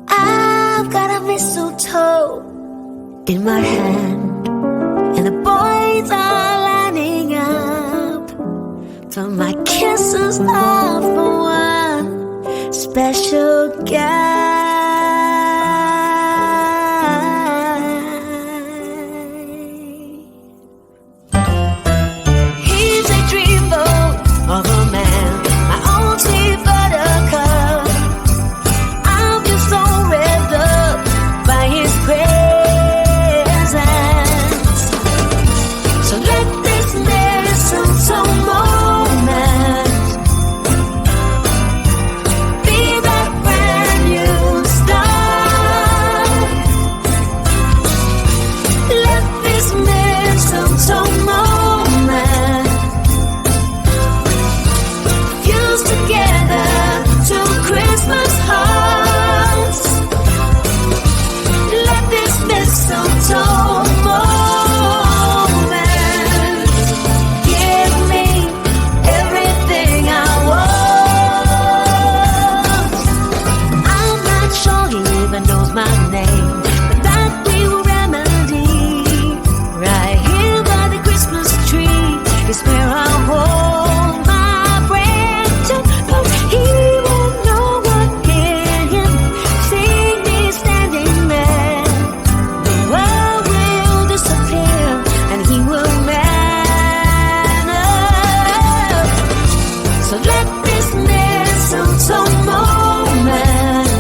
I've got a mistletoe in my hand, and the boys are lining up for my kisses of the one special guy. He's a dreamboat of a man, my own sweet buttercup. I'm just so revved up by his presence. So let this mistletoe moment be that brand new start. Let this mistletoe moment fuse together to Christmas hearts. Let this mistletoe moment give me everything I want. I'm not sure he even knows my name, but that we will remedy. Right here by the Christmas tree is where I hold my breath to, 'cause he won't know what hit him. See me standing there, the world will disappear and he will man up. So let this mistletoe moment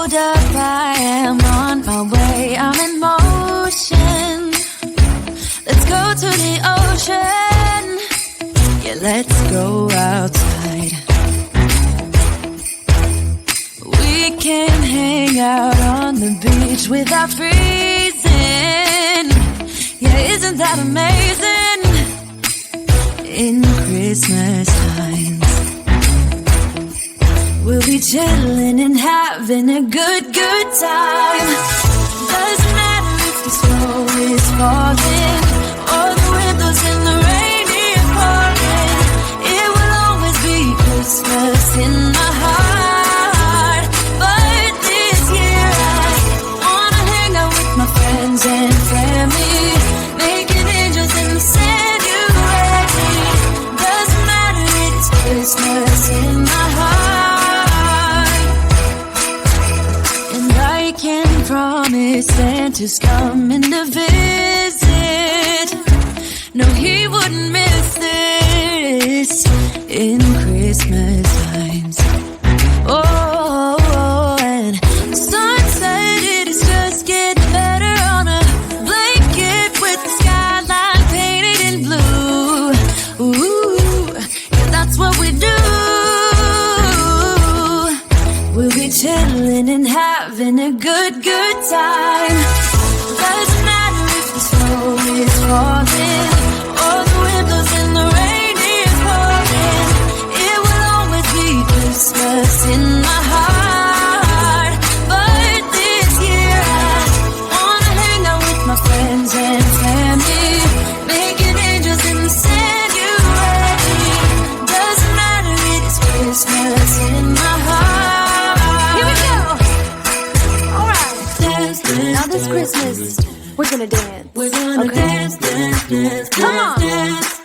hold up, I am on my way, I'm in motion. Let's go to the ocean. Yeah, let's go outside. We can hang out on the beach without freezing. Yeah, isn't that amazing? In Christmas times, we'll be chilling and having a good time. Doesn't matter if the snow is falling or the windows in the rain is pouring. It will always be Christmas in my heart. But this year I wanna hang out with my friends and family, making angels in the sanctuary. Doesn't matter, it's Christmas in my heart. And I can promise Santa's coming to visit. No, he wouldn't miss this in Christmas times. Oh, and the sun said it is just getting better on a blanket with the skyline painted in blue. Ooh, yeah, that's what we do. We'll be chilling and having a good time. Doesn't matter if the snow is falling or the windows in the rain is pouring. It will always be Christmas in my heart. But this year I wanna hang out with my friends and family, making angels in the sanctuary. Doesn't matter, it's Christmas in my heart. Here we go. All right. Dance, dance, now this Christmas, we're gonna dance. We're gonna dance, dance, dance, come on. Dance.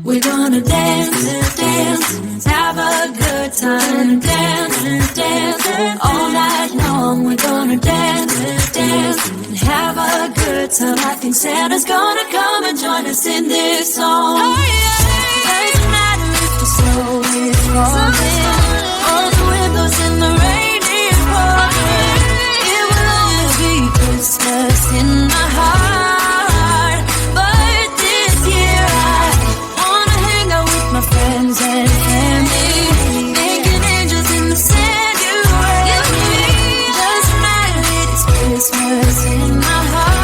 We're gonna dance, dance, have a good time. Dance, dance, all night long. We're gonna dance, dance, and have a good time. I think Santa's gonna come and join us in this song. Oh, yeah. Doesn't matter if the snow is falling or the windows in the rain is pouring. It will always be Christmas in my heart. But this year I wanna hang out with my friends and family, making angels in the sanctuary. Doesn't matter, it's Christmas in my heart.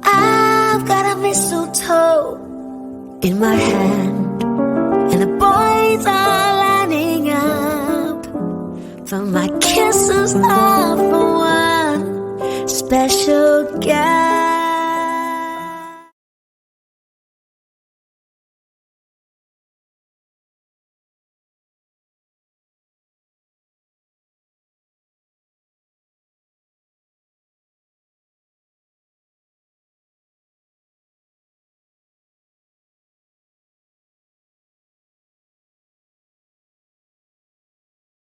I've got a mistletoe in my hand, and the boys are lining up for my kisses of one special guy.